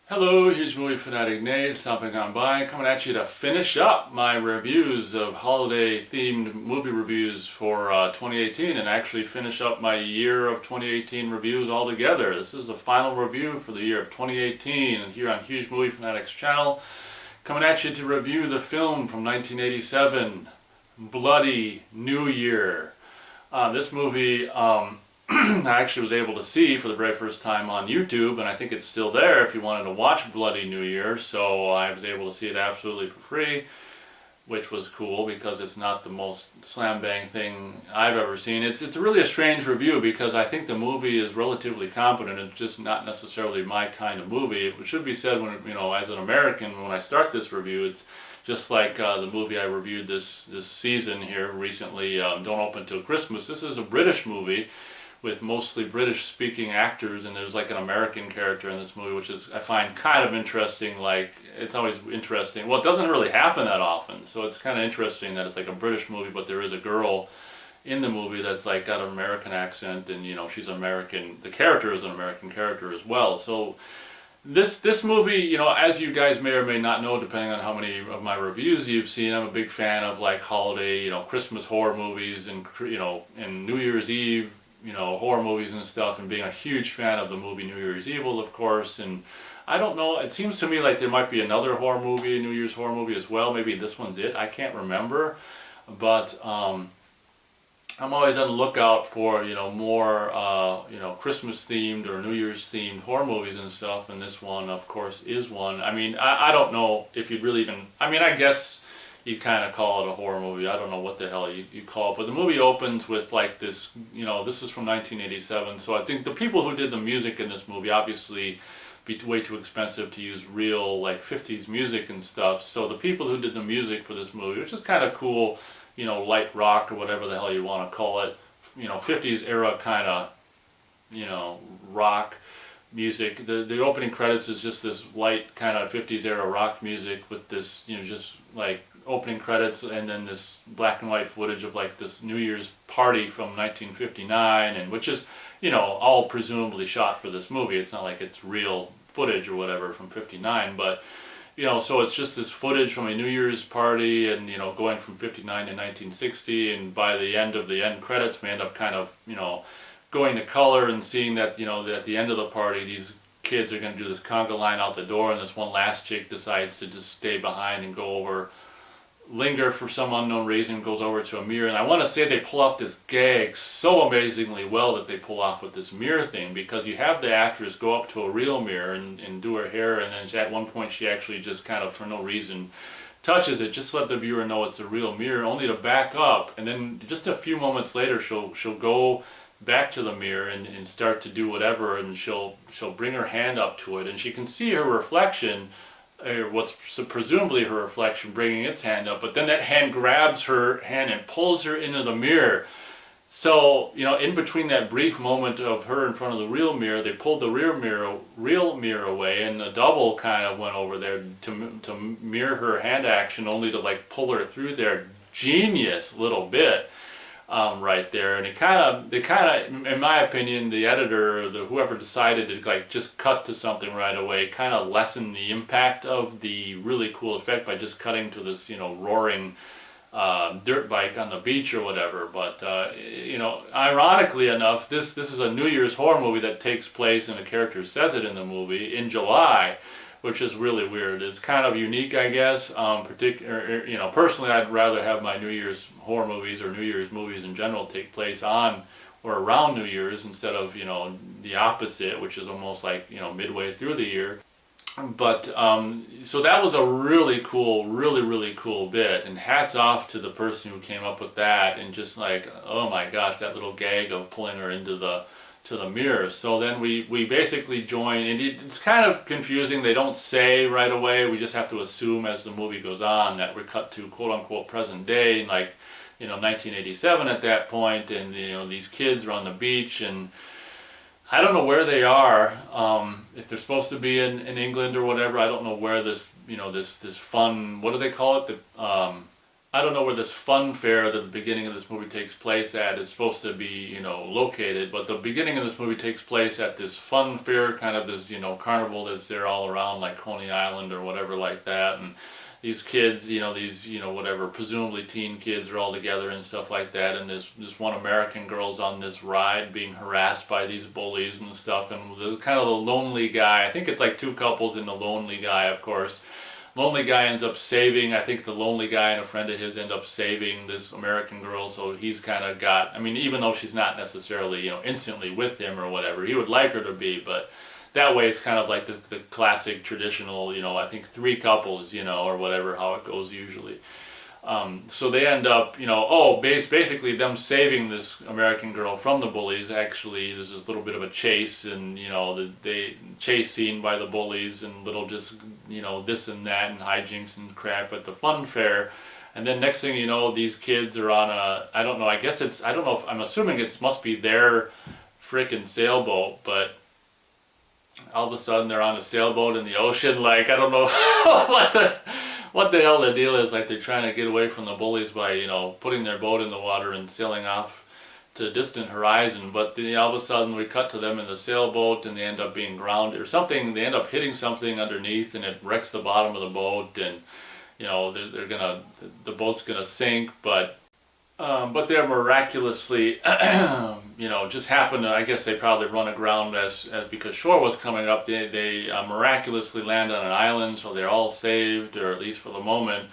Hello, huge movie fanatic Nate, stopping on by, coming at you to finish up my reviews of holiday-themed movie reviews for 2018, and actually finish up my year of 2018 reviews altogether. This is the final review for the year of 2018, and here on Huge Movie Fanatics channel, coming at you to review the film from 1987, Bloody New Year. This movie, I actually was able to see for the very first time on YouTube, and I think it's still there if you wanted to watch Bloody New Year, so I was able to see it absolutely for free, which was cool because it's not the most slam bang thing I've ever seen. It's really a strange review because I think the movie is relatively competent. It's just not necessarily my kind of movie. It should be said when, as an American, when I start this review, it's just like the movie I reviewed this season here recently, Don't Open Till Christmas. This is a British movie with mostly British-speaking actors, and there's like an American character in this movie, which is, I find, kind of interesting. Like, it's always interesting. Well, it doesn't really happen that often, so it's kind of interesting that it's like a British movie, but there is a girl in the movie that's like got an American accent, and she's American. The character is an American character as well. So this movie, as you guys may or may not know, depending on how many of my reviews you've seen, I'm a big fan of like holiday, Christmas horror movies, and and New Year's Eve, horror movies and stuff, and being a huge fan of the movie New Year's Evil, of course. And I don't know, it seems to me like there might be another horror movie, New Year's horror movie as well. Maybe this one's it. I can't remember. But I'm always on the lookout for, more, Christmas themed or New Year's themed horror movies and stuff. And this one, of course, is one. I mean, I don't know if you'd really even, I guess you kind of call it a horror movie. I don't know what the hell you call it. But the movie opens with like this, this is from 1987. So I think the people who did the music in this movie obviously be way too expensive to use real like 50s music and stuff. So the people who did the music for this movie, which is kind of cool, light rock or whatever the hell you want to call it, 50s era kind of, rock music. The opening credits is just this light kind of 50s era rock music with this, just like opening credits, and then this black and white footage of like this New Year's party from 1959, and which is, all presumably shot for this movie. It's not like it's real footage or whatever from 59, but so it's just this footage from a New Year's party, and going from 59 to 1960, and by the end of the end credits we end up kind of going to color and seeing that that at the end of the party these kids are going to do this conga line out the door, and this one last chick decides to just stay behind and linger for some unknown reason, goes over to a mirror. And I want to say they pull off this gag so amazingly well that they pull off with this mirror thing, because you have the actress go up to a real mirror and do her hair, and then at one point she actually just kind of for no reason touches it just to let the viewer know it's a real mirror, only to back up, and then just a few moments later she'll go back to the mirror and start to do whatever, and she'll bring her hand up to it, and she can see her reflection, what's presumably her reflection, bringing its hand up, but then that hand grabs her hand and pulls her into the mirror. So, in between that brief moment of her in front of the real mirror, they pulled the real mirror away, and the double kind of went over there to mirror her hand action, only to like pull her through there. Genius little bit. Right there, and they kind of, in my opinion, the editor or whoever decided to like just cut to something right away, kind of lessen the impact of the really cool effect by just cutting to this, roaring dirt bike on the beach or whatever. But ironically enough, this is a New Year's horror movie that takes place, and the character says it in the movie, in July, which is really weird. It's kind of unique, I guess. Personally, I'd rather have my New Year's horror movies or New Year's movies in general take place on or around New Year's instead of, the opposite, which is almost like, midway through the year. But, so that was a really cool, really cool bit. And hats off to the person who came up with that, and just like, oh my gosh, that little gag of pulling her into the mirror. So then we basically join, and it's kind of confusing. They don't say right away. We just have to assume as the movie goes on that we're cut to quote unquote present day, like 1987 at that point, and these kids are on the beach, and I don't know where they are. If they're supposed to be in England or whatever, I don't know where this this fun, what do they call it? I don't know where this fun fair that the beginning of this movie takes place at is supposed to be, located, but the beginning of this movie takes place at this fun fair, kind of this, carnival that's there all around, like Coney Island or whatever like that, and these kids, these, whatever, presumably teen kids are all together and stuff like that, and this one American girl's on this ride being harassed by these bullies and stuff, and the kind of the lonely guy, I think it's like two couples in the lonely guy, of course. Lonely guy ends up saving, I think the lonely guy and a friend of his end up saving this American girl, so he's kind of got, I mean, even though she's not necessarily, instantly with him or whatever, he would like her to be, but that way it's kind of like the classic traditional, I think three couples, or whatever, how it goes usually. So they end up, basically them saving this American girl from the bullies. Actually, there's this little bit of a chase, and the chase scene by the bullies, and little just this and that and hijinks and crap at the fun fair. And then next thing you know, these kids are on a, I don't know, I guess it's, I don't know if, I'm assuming it must be their frickin' sailboat, but all of a sudden they're on a sailboat in the ocean. Like, I don't know what the hell the deal is. Like, they're trying to get away from the bullies by, putting their boat in the water and sailing off to a distant horizon. But then all of a sudden we cut to them in the sailboat, and they end up being grounded or something. They end up hitting something underneath, and it wrecks the bottom of the boat, and the boat's gonna sink, but they're miraculously, just happened to, I guess they probably run aground as because shore was coming up, they miraculously land on an island, so they're all saved, or at least for the moment.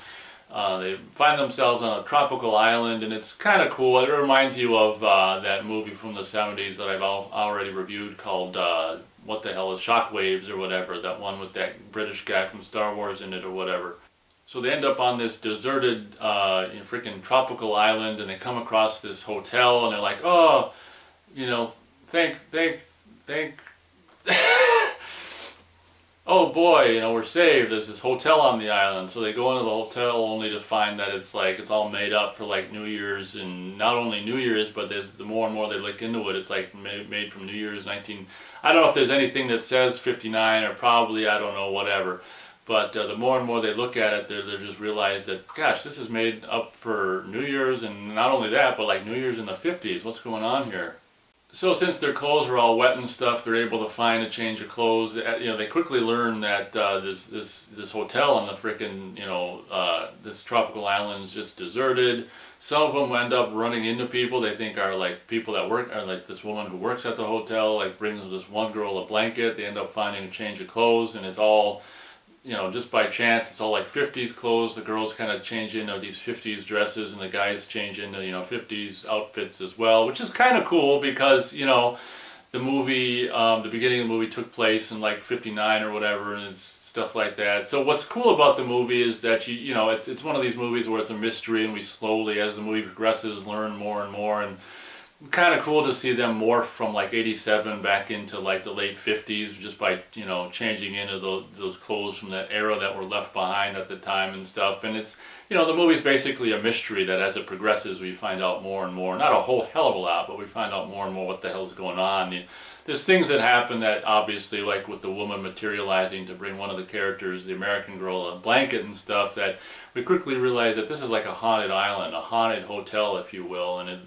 They find themselves on a tropical island, and it's kind of cool. It reminds you of that movie from the 70s that I've already reviewed called, what the hell is Shockwaves or whatever, that one with that British guy from Star Wars in it or whatever. So they end up on this deserted, freaking tropical island, and they come across this hotel, and they're like, oh, thank, oh boy, we're saved. There's this hotel on the island. So they go into the hotel only to find that it's like, it's all made up for like New Year's, and not only New Year's, but there's the more and more they look into it, it's like made from New Year's I don't know if there's anything that says 59, or probably, I don't know, whatever. But the more and more they look at it, they just realize that, gosh, this is made up for New Year's, and not only that, but like New Year's in the 50s. What's going on here? So since their clothes are all wet and stuff, they're able to find a change of clothes. They quickly learn that this hotel on the frickin', this tropical island is just deserted. Some of them end up running into people they think are like people that work, or like this woman who works at the hotel, like brings this one girl a blanket. They end up finding a change of clothes, and it's all, just by chance, it's all like 50s clothes. The girls kind of change into these 50s dresses, and the guys change into, 50s outfits as well, which is kind of cool because, the movie, the beginning of the movie took place in like 59 or whatever, and it's stuff like that. So what's cool about the movie is that, it's one of these movies where it's a mystery, and we slowly, as the movie progresses, learn more and more, and kind of cool to see them morph from like 87 back into like the late 50s just by changing into those clothes from that era that were left behind at the time and stuff. And it's the movie's basically a mystery that as it progresses we find out more and more, not a whole hell of a lot, but we find out more and more what the hell's going on. There's things that happen that obviously, like with the woman materializing to bring one of the characters, the American girl, a blanket and stuff, that we quickly realize that this is like a haunted island, a haunted hotel, if you will, and it,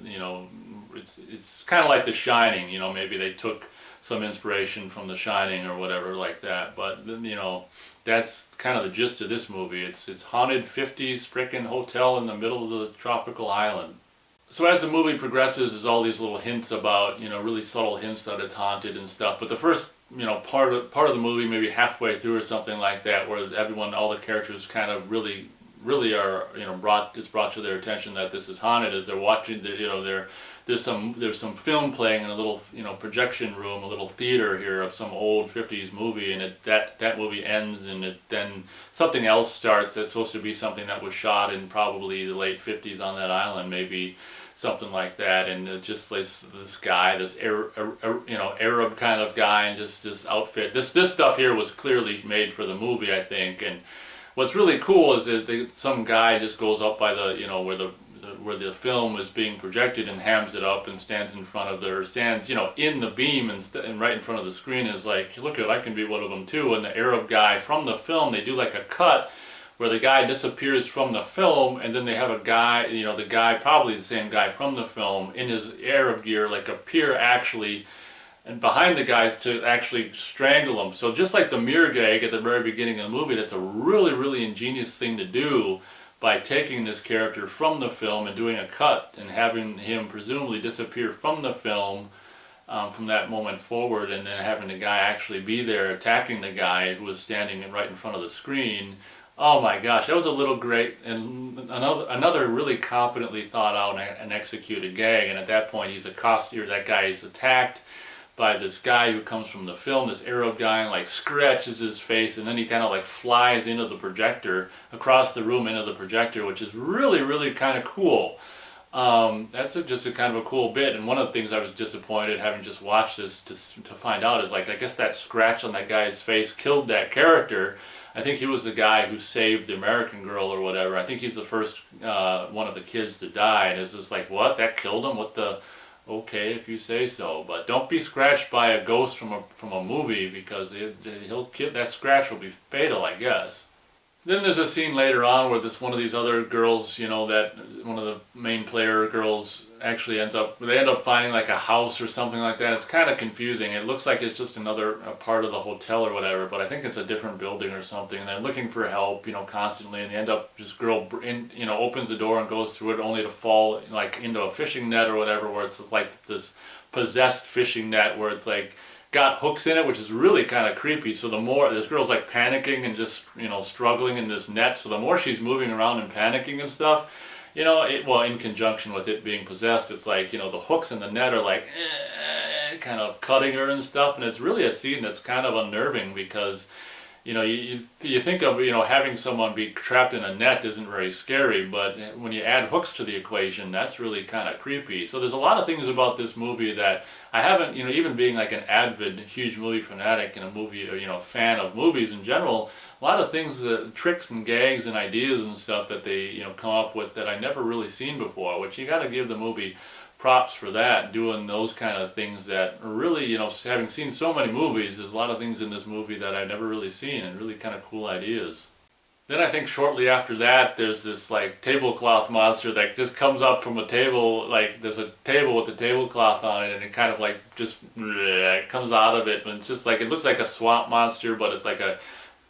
it's kind of like The Shining, maybe they took some inspiration from The Shining or whatever like that, but that's kind of the gist of this movie. It's haunted 50s frickin' hotel in the middle of the tropical island. So as the movie progresses, there's all these little hints about, really subtle hints that it's haunted and stuff, but the first, part of the movie, maybe halfway through or something like that, where all the characters kind of really are, brought to their attention that this is haunted, as they're watching, there's some film playing in a little, projection room, a little theater here of some old 50s movie, and that movie ends, and then something else starts that's supposed to be something that was shot in probably the late 50s on that island, maybe something like that, and it just this guy, this Arab kind of guy, and just this outfit. This stuff here was clearly made for the movie, I think, and what's really cool is that some guy just goes up by the, where the film is being projected and hams it up and stands in front of stands, in the beam and right in front of the screen is like, look, I can be one of them too. And the Arab guy from the film, they do like a cut where the guy disappears from the film, and then they have a guy, you know, the guy, probably the same guy from the film, in his Arab gear, like appear actually and behind the guys to actually strangle him. So just like the mirror gag at the very beginning of the movie, that's a really, really ingenious thing to do by taking this character from the film and doing a cut and having him presumably disappear from the film from that moment forward, and then having the guy actually be there attacking the guy who was standing right in front of the screen. Oh my gosh, that was a little great, and another really competently thought out and executed gag. And at that point, he's accosted, or that guy is attacked by this guy who comes from the film, this Arab guy, and like scratches his face, and then he kind of like flies into the projector, across the room into the projector, which is really, really kind of cool. That's just a kind of a cool bit. And one of the things I was disappointed, having just watched this, to find out is, like, I guess that scratch on that guy's face killed that character. I think he was the guy who saved the American girl or whatever. I think he's the first one of the kids to die, and it's just like, what? That killed him? What the? Okay, if you say so, but don't be scratched by a ghost from a movie, because that scratch will be fatal, I guess. Then there's a scene later on where one of these other girls, you know, that one of the main player girls actually end up finding like a house or something like that. It's kind of confusing. It looks like it's just another part of the hotel or whatever, but I think it's a different building or something. And they're looking for help, you know, constantly, and they end up, this girl, you know, opens the door and goes through it, only to fall like into a fishing net or whatever, where it's like this possessed fishing net where it's like got hooks in it, which is really kind of creepy. So the more this girl's like panicking and just, you know, struggling in this net, so the more she's moving around and panicking and stuff, you know, well, in conjunction with it being possessed, it's like, you know, the hooks in the net are like kind of cutting her and stuff, and it's really a scene that's kind of unnerving, because, you know, you think of, you know, having someone be trapped in a net isn't very scary, but when you add hooks to the equation, that's really kind of creepy. So there's a lot of things about this movie that I haven't, you know, even being like an avid, huge movie fanatic and a movie, or, you know, fan of movies in general, a lot of things, tricks and gags and ideas and stuff that they, you know, come up with that I never really seen before, which you got to give the movie props for that, doing those kind of things that are really, you know, having seen so many movies, there's a lot of things in this movie that I've never really seen, and really kind of cool ideas. Then I think shortly after that, there's this like tablecloth monster that just comes up from a table, like there's a table with a tablecloth on it, and it kind of like just comes out of it, and it's just like, it looks like a swamp monster, but it's like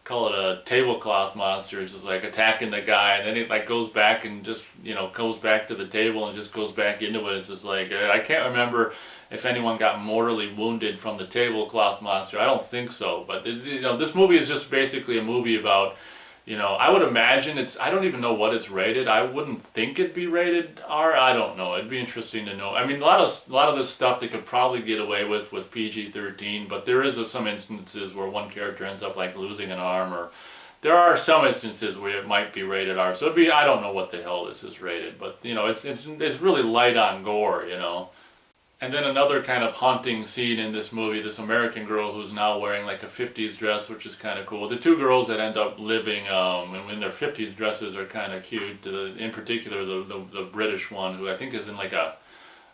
call it a tablecloth monster. It's just like attacking the guy, and then it like goes back and just, you know, goes back to the table and just goes back into it. It's just like, I can't remember if anyone got mortally wounded from the tablecloth monster. I don't think so, but you know, this movie is just basically a movie about, you know, I would imagine I don't even know what it's rated. I wouldn't think it'd be rated R. I don't know. It'd be interesting to know. I mean, a lot of this stuff they could probably get away with PG-13, but there is some instances where one character ends up like losing an arm, or there are some instances where it might be rated R. So it'd be, I don't know what the hell this is rated, but, you know, it's really light on gore, you know. And then another kind of haunting scene in this movie, this American girl who's now wearing like a 50s dress, which is kind of cool. The two girls that end up living in their 50s dresses are kind of cute. In particular, the British one, who I think is in like a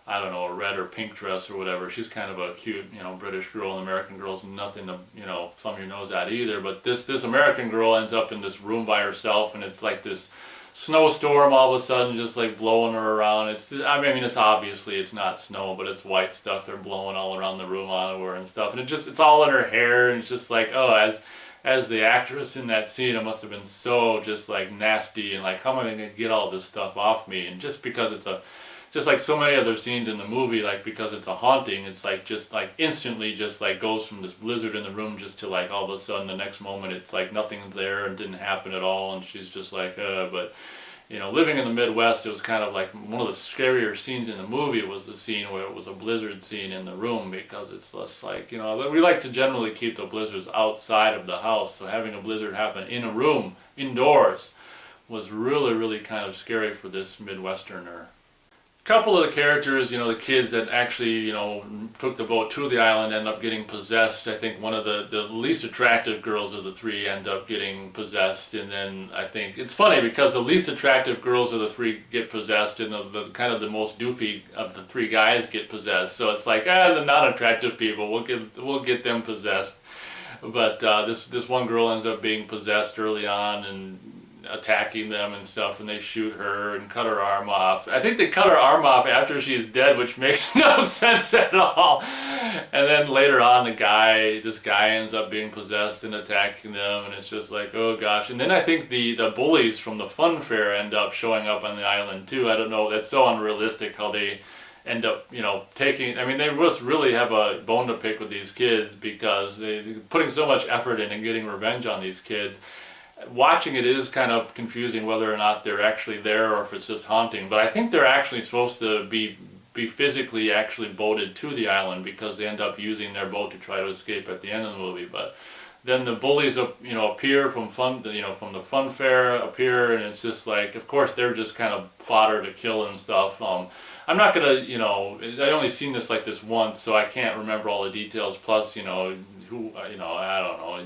red or pink dress or whatever. She's kind of a cute, you know, British girl, and American girl's nothing to, you know, thumb your nose at either. But this American girl ends up in this room by herself, and it's like this snowstorm all of a sudden just like blowing her around. I mean, it's obviously, it's not snow, but it's white stuff. They're blowing all around the room on her and stuff, and it's all in her hair, and it's just like, oh, as the actress in that scene, it must have been so just like nasty, and like, how am I going to get all this stuff off me? And just because just like so many other scenes in the movie, like, because it's a haunting, it's like just like instantly just like goes from this blizzard in the room just to like all of a sudden the next moment it's like nothing's there and didn't happen at all, and she's just like, but, you know, living in the Midwest, it was kind of like one of the scarier scenes in the movie was the scene where it was a blizzard scene in the room, because it's less like, you know, we like to generally keep the blizzards outside of the house, so having a blizzard happen in a room, indoors, was really, really kind of scary for this Midwesterner. Couple of the characters, you know, the kids that actually, you know, took the boat to the island end up getting possessed. I think one of the least attractive girls of the three end up getting possessed, and then I think it's funny because the least attractive girls of the three get possessed, and the kind of the most doofy of the three guys get possessed. So it's like, the non-attractive people, we'll get them possessed. But this one girl ends up being possessed early on, and attacking them and stuff, and they shoot her and cut her arm off. I think they cut her arm off after she's dead, which makes no sense at all. And then later on, this guy ends up being possessed and attacking them, and it's just like, oh gosh. And then I think the bullies from the fun fair end up showing up on the island too. I don't know, that's so unrealistic how they end up, taking, I mean, they must really have a bone to pick with these kids, because they're putting so much effort in and getting revenge on these kids. Watching it is kind of confusing whether or not they're actually there or if it's just haunting, but I think they're actually supposed to be physically actually boated to the island, because they end up using their boat to try to escape at the end of the movie. But then the bullies, appear from from the fun fair appear, and it's just like, of course, they're just kind of fodder to kill and stuff. I'm not gonna, I only seen this once, so I can't remember all the details. Plus, I don't know.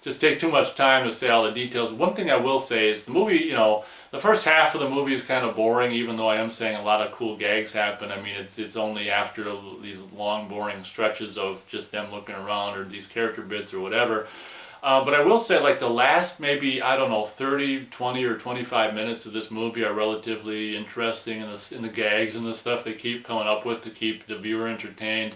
Just take too much time to say all the details. One thing I will say is the movie, the first half of the movie is kind of boring, even though I am saying a lot of cool gags happen. I mean, it's only after these long, boring stretches of just them looking around or these character bits or whatever. But I will say, like, the last maybe, I don't know, 30, 20, or 25 minutes of this movie are relatively interesting in the gags and the stuff they keep coming up with to keep the viewer entertained.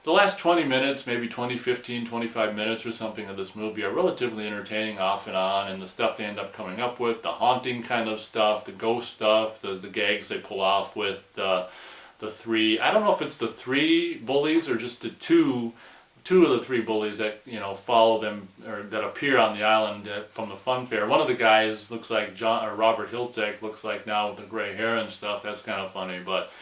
The last 20 minutes, maybe 20, 15, 25 minutes or something of this movie are relatively entertaining off and on, and the stuff they end up coming up with, the haunting kind of stuff, the ghost stuff, the gags they pull off with the three, I don't know if it's the three bullies or just the two of the three bullies that follow them or that appear on the island from the fun fair. One of the guys looks like Robert Hiltzik, looks like now with the gray hair and stuff. That's kind of funny, but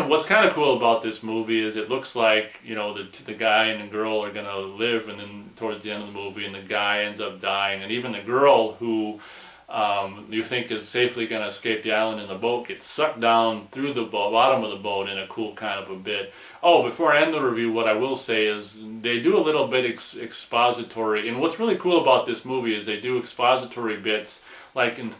what's kind of cool about this movie is it looks like, the guy and the girl are going to live, and then towards the end of the movie, and the guy ends up dying, and even the girl who you think is safely going to escape the island in the boat gets sucked down through the bottom of the boat in a cool kind of a bit. Oh, before I end the review, what I will say is they do a little bit expository, and what's really cool about this movie is they do expository bits like in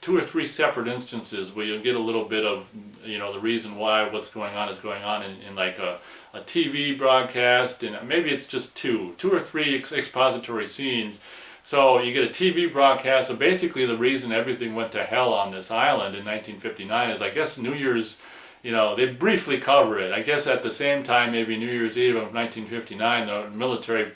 two or three separate instances where you'll get a little bit of the reason why what's going on is going on in like a TV broadcast, and maybe it's just two or three expository scenes. So you get a TV broadcast. So basically the reason everything went to hell on this island in 1959 is, I guess, New Year's, they briefly cover it. I guess at the same time, maybe New Year's Eve of 1959, the military,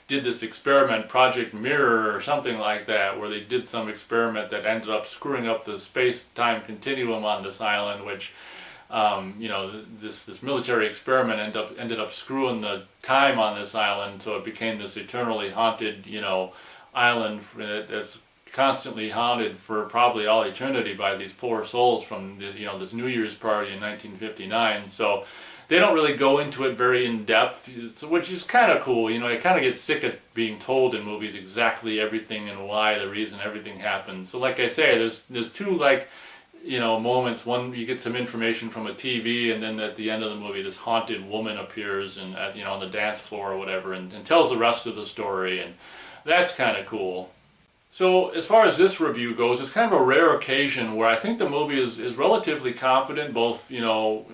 did this experiment, Project Mirror or something like that, where they did some experiment that ended up screwing up the space-time continuum on this island, which, this military experiment ended up screwing the time on this island, so it became this eternally haunted, island that's constantly haunted for probably all eternity by these poor souls from this New Year's party in 1959. So they don't really go into it very in depth, which is kind of cool. I kind of get sick of being told in movies exactly everything and why, the reason everything happens. So like I say, there's two moments. One, you get some information from a TV, and then at the end of the movie, this haunted woman appears and on the dance floor or whatever, and tells the rest of the story, and that's kind of cool. So as far as this review goes, it's kind of a rare occasion where I think the movie is relatively competent, both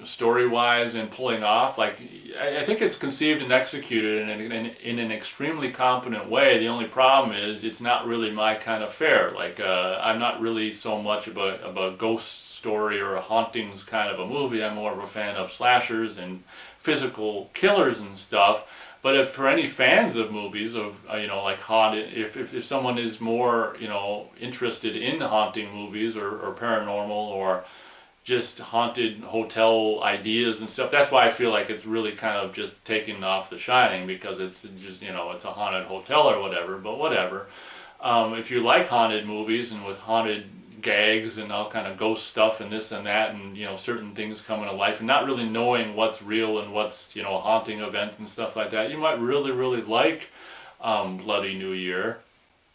story-wise and pulling off. Like, I think it's conceived and executed in an extremely competent way. The only problem is it's not really my kind of fare. Like, I'm not really so much of a ghost story or a hauntings kind of a movie. I'm more of a fan of slashers and physical killers and stuff. But if for any fans of movies of like haunted, if someone is more interested in haunting movies or paranormal or just haunted hotel ideas and stuff, that's why I feel like it's really kind of just taking off The Shining, because it's just it's a haunted hotel or whatever. But whatever, if you like haunted movies and with haunted gags and all kind of ghost stuff and this and that, and certain things coming to life, and not really knowing what's real and what's a haunting event and stuff like that, you might really like Bloody New Year.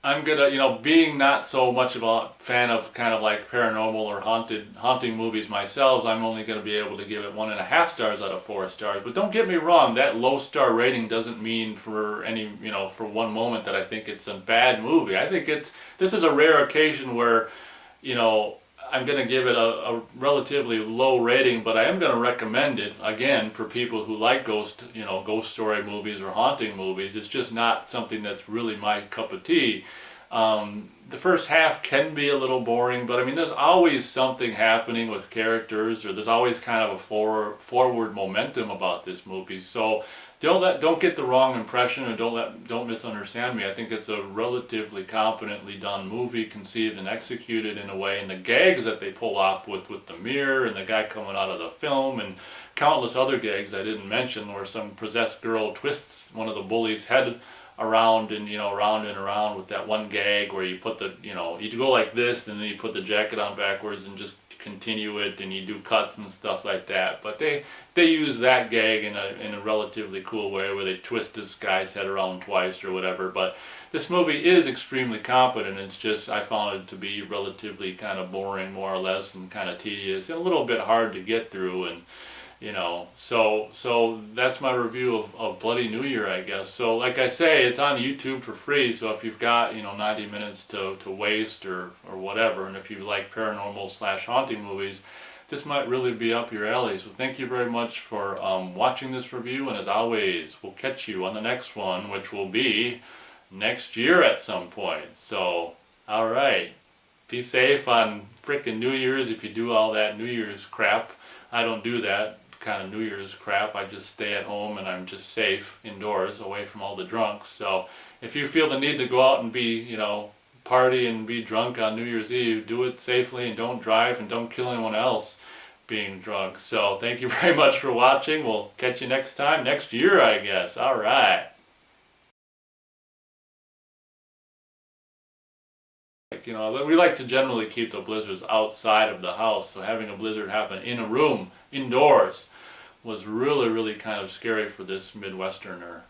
I'm gonna, being not so much of a fan of kind of like paranormal or haunting movies myself, I'm only gonna be able to give it 1.5 stars out of 4 stars. But don't get me wrong, that low star rating doesn't mean for any, for one moment that I think it's a bad movie. I think this is a rare occasion where I'm going to give it a relatively low rating, but I am going to recommend it again for people who like ghost story movies or haunting movies. It's just not something that's really my cup of tea. The first half can be a little boring, but I mean, there's always something happening with characters, or there's always kind of a forward momentum about this movie. So don't get the wrong impression, or don't misunderstand me. I think it's a relatively competently done movie, conceived and executed in a way, and the gags that they pull off with the mirror and the guy coming out of the film, and countless other gags I didn't mention, where some possessed girl twists one of the bullies' head around and around and around with that one gag where you put the you go like this and then you put the jacket on backwards and just continue it, and you do cuts and stuff like that. But they use that gag in a relatively cool way, where they twist this guy's head around twice or whatever. But this movie is extremely competent. It's just, I found it to be relatively kind of boring, more or less, and kind of tedious and a little bit hard to get through. And so that's my review of Bloody New Year, I guess. So like I say, it's on YouTube for free, so if you've got 90 minutes to waste or whatever, and if you like paranormal / haunting movies, this might really be up your alley. So thank you very much for watching this review, and as always, we'll catch you on the next one, which will be next year at some point. So alright, be safe on frickin' New Year's if you do all that New Year's crap. I don't do that kind of New Year's crap. I just stay at home, and I'm just safe indoors, away from all the drunks. So if you feel the need to go out and be, party and be drunk on New Year's Eve, do it safely, and don't drive, and don't kill anyone else being drunk. So thank you very much for watching. We'll catch you next time, next year, I guess. All right. We like to generally keep the blizzards outside of the house, so having a blizzard happen in a room, indoors, was really, really kind of scary for this Midwesterner.